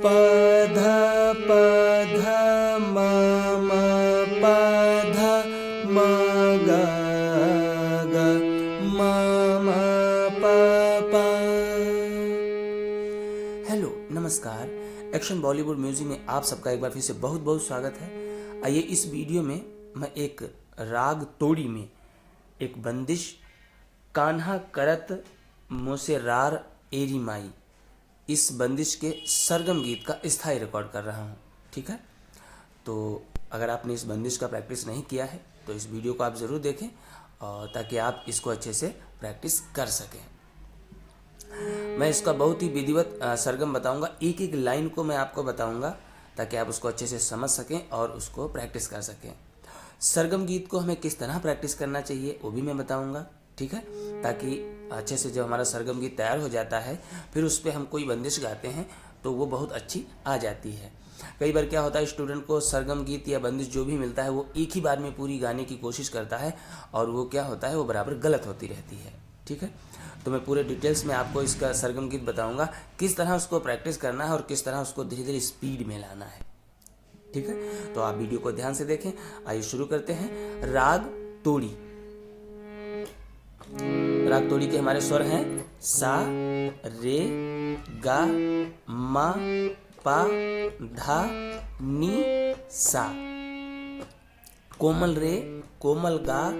प ध प ध म म प ध म ग ग म म प प। हेलो नमस्कार, एक्शन बॉलीवुड म्यूजिक में आप सबका एक बार फिर से बहुत बहुत स्वागत है। आइए इस वीडियो में मैं एक राग तोड़ी में एक बंदिश कान्हा करत मोसेरार एरी माई, इस बंदिश के सरगम गीत का स्थायी रिकॉर्ड कर रहा हूँ। ठीक है, तो अगर आपने इस बंदिश का प्रैक्टिस नहीं किया है तो इस वीडियो को आप ज़रूर देखें और ताकि आप इसको अच्छे से प्रैक्टिस कर सकें। मैं इसका बहुत ही विधिवत सरगम बताऊंगा, एक एक लाइन को मैं आपको बताऊंगा ताकि आप उसको अच्छे से समझ सकें और उसको प्रैक्टिस कर सकें। सरगम गीत को हमें किस तरह प्रैक्टिस करना चाहिए वो भी मैं बताऊंगा। ठीक है, ताकि अच्छे से जब हमारा सरगम गीत तैयार हो जाता है फिर उस पर हम कोई बंदिश गाते हैं तो वो बहुत अच्छी आ जाती है। कई बार क्या होता है, स्टूडेंट को सरगम गीत या बंदिश जो भी मिलता है वो एक ही बार में पूरी गाने की कोशिश करता है और वो क्या होता है, वो बराबर गलत होती रहती है। ठीक है, तो मैं पूरे डिटेल्स में आपको इसका सरगम गीत बताऊंगा, किस तरह उसको प्रैक्टिस करना है और किस तरह उसको धीरे धीरे स्पीड में लाना है। ठीक है, तो आप वीडियो को ध्यान से देखें। आइए शुरू करते हैं। राग तोड़ी। राग तोड़ी के हमारे स्वर हैं सा, रे, गा, मा, पा, धा, नी, सा। कोमल रे, कोमल गा,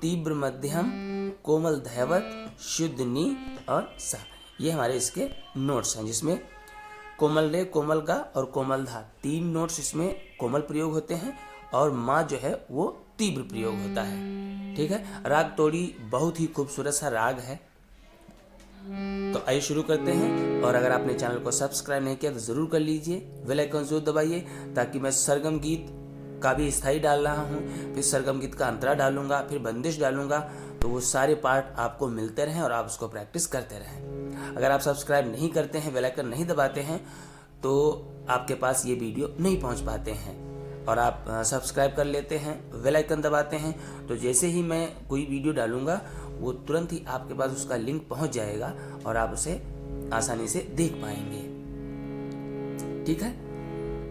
तीव्र मध्यम, कोमल धैवत, शुद्ध नी और सा। ये हमारे इसके नोट्स हैं, जिसमें कोमल रे, कोमल गा और कोमल धा, तीन नोट्स इसमें कोमल प्रयोग होते हैं और माँ जो है वो तीव्र प्रयोग होता है। ठीक है, राग तोड़ी बहुत ही खूबसूरत सा राग है। तो आइए शुरू करते हैं। और अगर आपने चैनल को सब्सक्राइब नहीं किया तो ज़रूर कर लीजिए, बेल आइकन जरूर दबाइए ताकि मैं सरगम गीत का भी स्थायी डाल रहा हूँ, फिर सरगम गीत का अंतरा डालूंगा, फिर बंदिश डालूंगा, तो वो सारे पार्ट आपको मिलते रहें और आप उसको प्रैक्टिस करते रहें। अगर आप सब्सक्राइब नहीं करते हैं, बेल आइकन नहीं दबाते हैं तो आपके पास ये वीडियो नहीं पहुँच पाते हैं। और आप सब्सक्राइब कर लेते हैं, बेल आइकन दबाते हैं, तो जैसे ही मैं कोई वीडियो डालूंगा वो तुरंत ही आपके पास उसका लिंक पहुंच जाएगा और आप उसे आसानी से देख पाएंगे। ठीक है,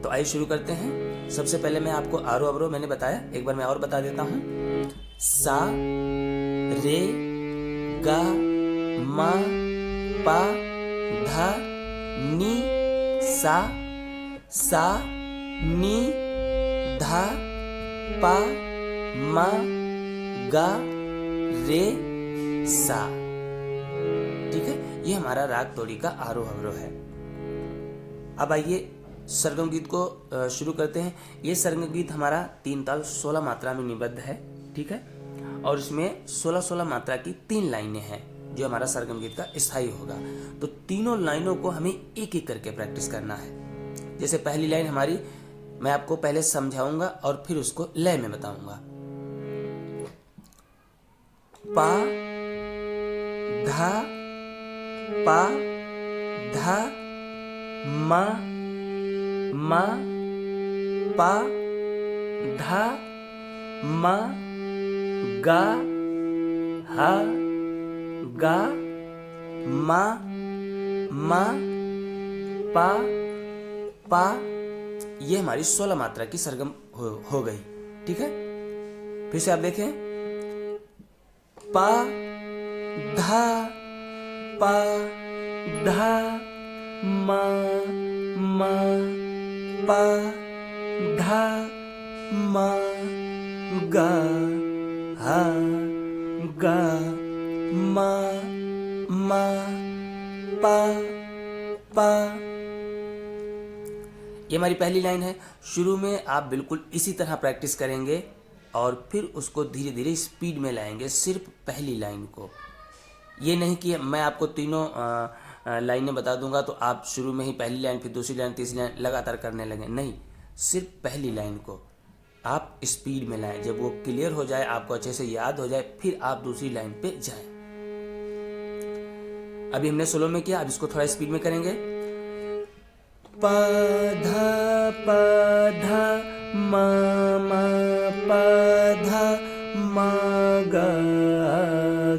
तो आइए शुरू करते हैं। सबसे पहले मैं आपको आरो अवरो मैंने बताया, एक बार मैं और बता देता हूं। सा, रे, गा, मा, पा, धा, नी, सा, सा, नी, धा, पा, मा, गा, रे, सा। ठीक है, ये हमारा राग तोड़ी का आरोह अवरोह है। अब आइए सरगम गीत को शुरू करते हैं। ये सरगम गीत हमारा 3 ताल 16 मात्रा में निबद्ध है। ठीक है, और इसमें 16-16 मात्रा की 3 लाइनें हैं जो हमारा सरगम गीत का स्थायी होगा। तो तीनों लाइनों को हमें एक एक करके प्रैक्टिस करना है। जैसे पहली लाइन हमारी, मैं आपको पहले समझाऊंगा और फिर उसको लय में बताऊंगा। पा, धा, पा, धा, मा, मा, पा, धा, मा, गा, हा, गा, मा, मा, पा, पा। ये हमारी 16 मात्रा की सरगम हो गई। ठीक है, फिर से आप देखें। पा, धा, पा, धा, मा, मा, पा, धा, मा, गा, हा, गा, मा, मा, पा, पा। ये हमारी पहली लाइन है। शुरू में आप बिल्कुल इसी तरह प्रैक्टिस करेंगे और फिर उसको धीरे धीरे स्पीड में लाएंगे, सिर्फ पहली लाइन को। ये नहीं कि मैं आपको तीनों लाइनें बता दूंगा तो आप शुरू में ही पहली लाइन, फिर दूसरी लाइन, तीसरी लाइन लगातार करने लगे। नहीं, सिर्फ पहली लाइन को आप स्पीड में लाएं। जब वो क्लियर हो जाए, आपको अच्छे से याद हो जाए, फिर आप दूसरी लाइन पे जाएं। अभी हमने सोलो में किया, अब इसको थोड़ा स्पीड में करेंगे। पा, धा, पा, धा, मा, मा, पा, धा, मा, गा,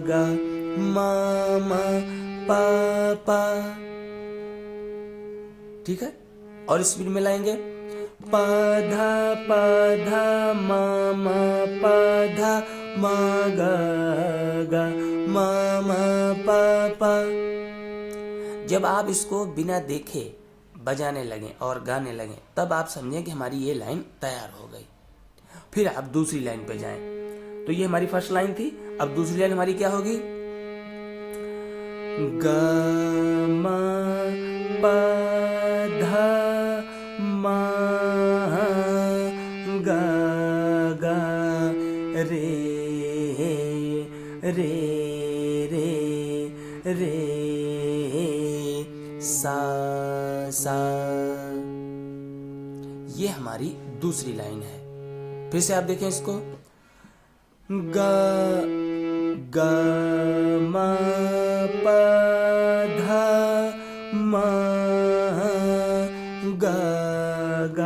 गा, मा, मा, पा, पा। ठीक है, और स्पीड में लाएंगे। प धा प धा म म प धा म ग ग म म प प। जब आप इसको बिना देखे बजाने लगें और गाने लगें तब आप समझें कि हमारी ये लाइन तैयार हो गई। फिर आप दूसरी लाइन पे जाएं। तो ये हमारी फर्स्ट लाइन थी। अब दूसरी लाइन हमारी क्या होगी? ग म प ध म ग ग रे रे रे रे सा सा। ये हमारी दूसरी लाइन है। फिर से आप देखें इसको। ग ग म प ध म ग ग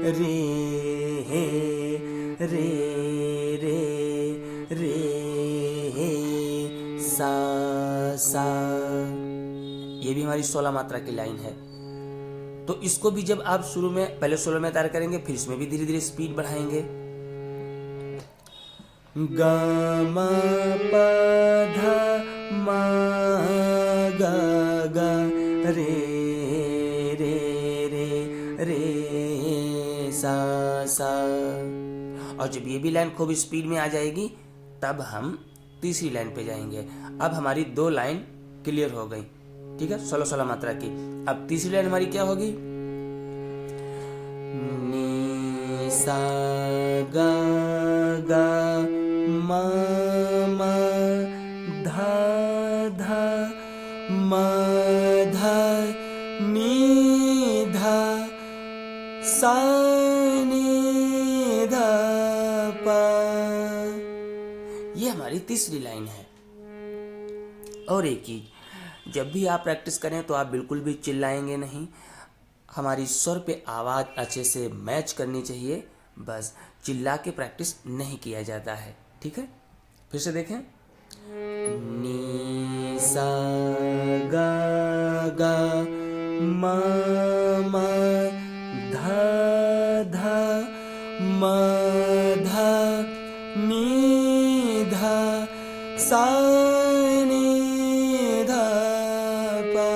रे रे रे रे सा सा। ये भी हमारी 16 मात्रा की लाइन है। तो इसको भी जब आप शुरू में पहले सोलो में तैयार करेंगे फिर इसमें भी धीरे धीरे स्पीड बढ़ाएंगे। ग म प ध म ग ग रे रे रे रे सा सा। और जब ये भी लाइन खूब स्पीड में आ जाएगी तब हम तीसरी लाइन पे जाएंगे। अब हमारी 2 लाइन क्लियर हो गई, ठीक है, 16-16 मात्रा की। अब तीसरी लाइन हमारी क्या होगी? नी सा गा गा म म धा धा म धा नी धा सा नी धा पा। ये हमारी तीसरी लाइन है। और एक चीज, जब भी आप प्रैक्टिस करें तो आप बिल्कुल भी चिल्लाएंगे नहीं। हमारी स्वर पे आवाज़ अच्छे से मैच करनी चाहिए। बस चिल्ला के प्रैक्टिस नहीं किया जाता है, ठीक है। फिर से देखें। नी सा गा गा म म धा धा म धा नी धा सा नी धा पा।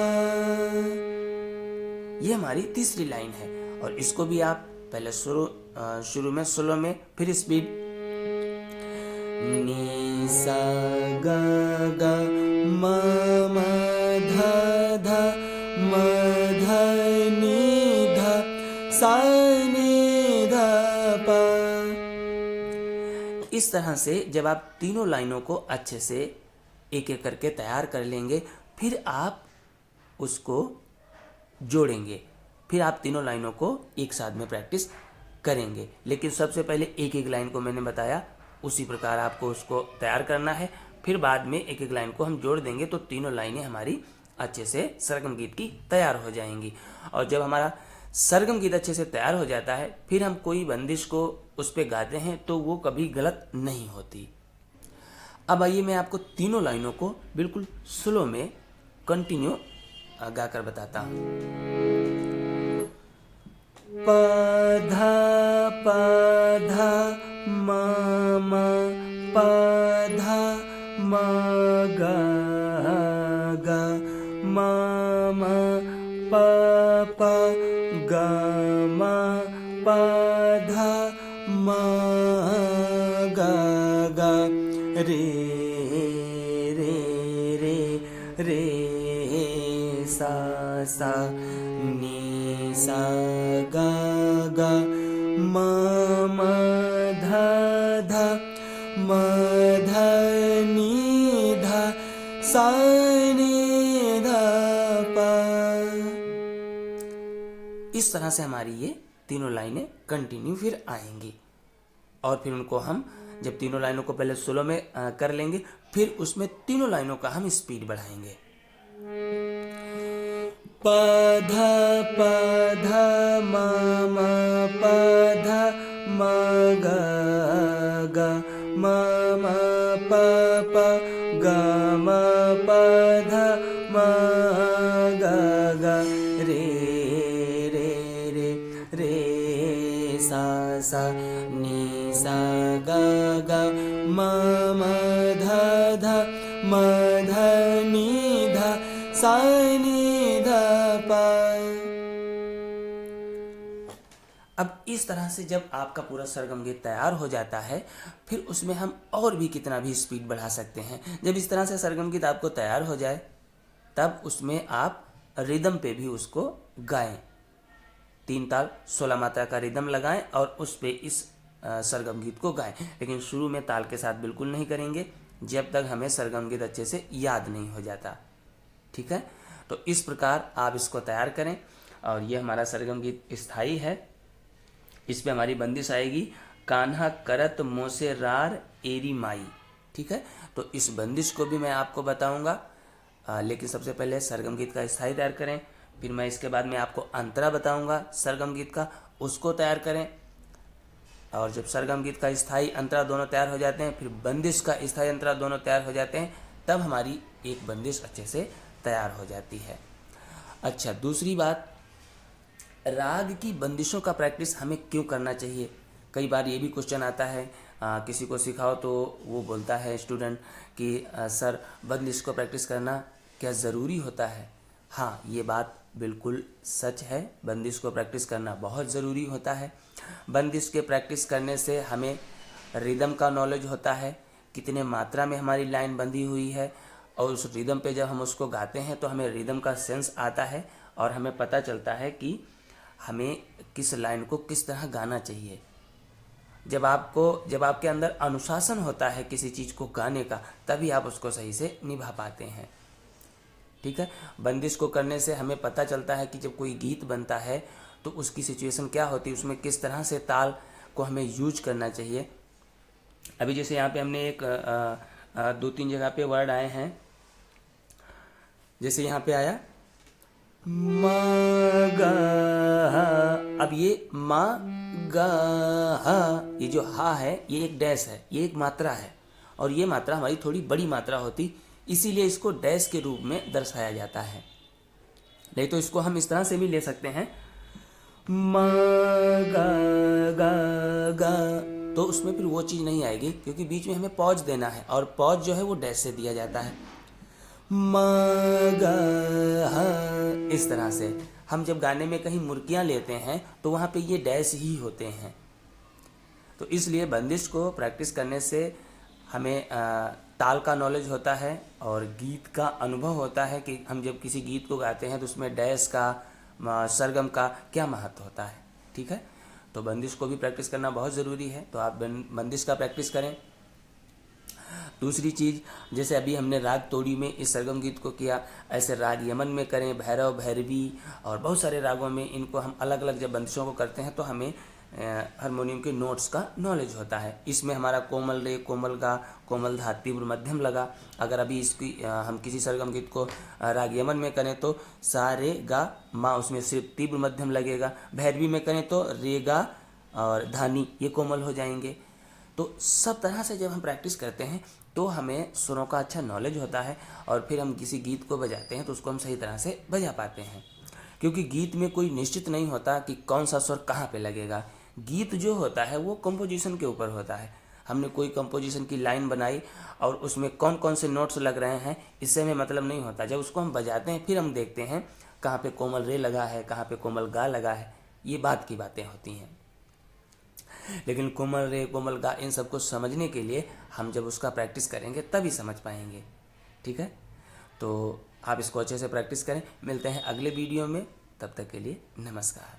ये हमारी तीसरी लाइन है। और इसको भी आप पहले शुरू में स्लो में फिर स्पीड। नी सा गा गा म म धा धा म धा नी धा सा नी धा पा। इस तरह से जब आप तीनों लाइनों को अच्छे से एक एक करके तैयार कर लेंगे फिर आप उसको जोड़ेंगे। फिर आप तीनों लाइनों को एक साथ में प्रैक्टिस करेंगे। लेकिन सबसे पहले एक एक लाइन को मैंने बताया उसी प्रकार आपको उसको तैयार करना है। फिर बाद में एक एक लाइन को हम जोड़ देंगे तो तीनों लाइनें हमारी अच्छे से सरगम गीत की तैयार हो जाएंगी। और जब हमारा सरगम गीत अच्छे से तैयार हो जाता है फिर हम कोई बंदिश को उस पर गाते हैं तो वो कभी गलत नहीं होती। अब आइए मैं आपको तीनों लाइनों को बिल्कुल स्लो में कंटिन्यू गाकर बताता हूँ। प धा प धा म म प धा म ग ग म म प प ग म प धा म ग ग रे रे रे रे सा सा नी सा गा गा म म धा धा म धा नी धा सा नी धा पा। इस तरह से हमारी ये तीनों लाइनें कंटिन्यू फिर आएंगी। और फिर उनको हम जब तीनों लाइनों को पहले सोलो में कर लेंगे फिर उसमें तीनों लाइनों का हम स्पीड बढ़ाएंगे। प धा म म प धा म ग ग म म प प ग म प धा म ग ग रे रे सा सा नी सा गा गा मा मा धा धा मा धा नी धा सा नी धा पा। अब इस तरह से जब आपका पूरा सरगम गीत तैयार हो जाता है, फिर उसमें हम और भी कितना भी स्पीड बढ़ा सकते हैं। जब इस तरह से सरगम गीत आपको तैयार हो जाए, तब उसमें आप रिदम पे भी उसको गाएं। 3 ताल 16 मात्रा का रिदम लगाएं और उस पे इस सरगम गीत को गाएं। लेकिन शुरू में ताल के साथ बिल्कुल नहीं करेंगे जब तक हमें सरगम गीत अच्छे से याद नहीं हो जाता। ठीक है, तो इस प्रकार आप इसको तैयार करें। और ये हमारा सरगम गीत स्थायी है। इस पे हमारी बंदिश आएगी कान्हा करत मोसे रार एरी माई। ठीक है, तो इस बंदिश को भी मैं आपको बताऊंगा, लेकिन सबसे पहले सरगम गीत का स्थायी तैयार करें। फिर मैं इसके बाद में आपको अंतरा बताऊंगा सरगम गीत का, उसको तैयार करें। और जब सरगम गीत का स्थायी अंतरा दोनों तैयार हो जाते हैं, फिर बंदिश का स्थायी अंतरा दोनों तैयार हो जाते हैं, तब हमारी एक बंदिश अच्छे से तैयार हो जाती है। अच्छा, दूसरी बात, राग की बंदिशों का प्रैक्टिस हमें क्यों करना चाहिए? कई बार ये भी क्वेश्चन आता है, किसी को सिखाओ तो वो बोलता है स्टूडेंट कि सर बंदिश को प्रैक्टिस करना क्या ज़रूरी होता है? हाँ, ये बात बिल्कुल सच है। बंदिश को प्रैक्टिस करना बहुत ज़रूरी होता है। बंदिश के प्रैक्टिस करने से हमें रिदम का नॉलेज होता है, कितने मात्रा में हमारी लाइन बंधी हुई है, और उस रिदम पे जब हम उसको गाते हैं तो हमें रिदम का सेंस आता है और हमें पता चलता है कि हमें किस लाइन को किस तरह गाना चाहिए। जब आपके अंदर अनुशासन होता है किसी चीज़ को गाने का, तभी आप उसको सही से निभा पाते हैं। ठीक है, बंदिश को करने से हमें पता चलता है कि जब कोई गीत बनता है तो उसकी सिचुएशन क्या होती है, उसमें किस तरह से ताल को हमें यूज करना चाहिए। अभी जैसे यहाँ पे हमने एक 2-3 जगह पे वर्ड आए हैं, जैसे यहाँ पे आया मा गा हा। अब ये मा गा हा, ये जो हा है ये एक डैश है, ये एक मात्रा है, और ये मात्रा हमारी थोड़ी बड़ी मात्रा होती, इसीलिए इसको डैश के रूप में दर्शाया जाता है। नहीं तो इसको हम इस तरह से भी ले सकते हैं मा गा गा गा, तो उसमें फिर वो चीज़ नहीं आएगी, क्योंकि बीच में हमें पॉज देना है, और पॉज जो है वो डैश से दिया जाता है। मा गा हा, इस तरह से हम जब गाने में कहीं मुर्कियाँ लेते हैं तो वहाँ पे ये डैश ही होते हैं। तो इसलिए बंदिश को प्रैक्टिस करने से हमें ताल का नॉलेज होता है और गीत का अनुभव होता है कि हम जब किसी गीत को गाते हैं तो उसमें डैश का, सरगम का क्या महत्व होता है। ठीक है, तो बंदिश को भी प्रैक्टिस करना बहुत ज़रूरी है, तो आप बंदिश का प्रैक्टिस करें। दूसरी चीज़, जैसे अभी हमने राग तोड़ी में इस सरगम गीत को किया, ऐसे राग यमन में करें, भैरव, भैरवी और बहुत सारे रागों में इनको हम अलग अलग जब बंदिशों को करते हैं तो हमें हारमोनियम के नोट्स का नॉलेज होता है। इसमें हमारा कोमल रे, कोमल गा, कोमल धा, तीव्र, मध्यम लगा। अगर अभी इसकी हम किसी सरगम गीत को राग यमन में करें तो सा रे गा मा, उसमें सिर्फ तीव्र मध्यम लगेगा। भैरवी में करें तो रे गा और धानी, ये कोमल हो जाएंगे। तो सब तरह से जब हम प्रैक्टिस करते हैं तो हमें सुरों का अच्छा नॉलेज होता है, और फिर हम किसी गीत को बजाते हैं तो उसको हम सही तरह से बजा पाते हैं। क्योंकि गीत में कोई निश्चित नहीं होता कि कौन सा स्वर कहाँ पे लगेगा। गीत जो होता है वो कंपोजिशन के ऊपर होता है। हमने कोई कंपोजिशन की लाइन बनाई और उसमें कौन कौन से नोट्स लग रहे हैं, इससे हमें मतलब नहीं होता। जब उसको हम बजाते हैं फिर हम देखते हैं कहाँ पे कोमल रे लगा है, कहाँ पे कोमल गा लगा है, ये बात की बातें होती हैं। लेकिन कोमल रे, कोमल गा, इन सबको समझने के लिए हम जब उसका प्रैक्टिस करेंगे तभी समझ पाएंगे। ठीक है, तो आप इसको अच्छे से प्रैक्टिस करें। मिलते हैं अगले वीडियो में, तब तक के लिए नमस्कार।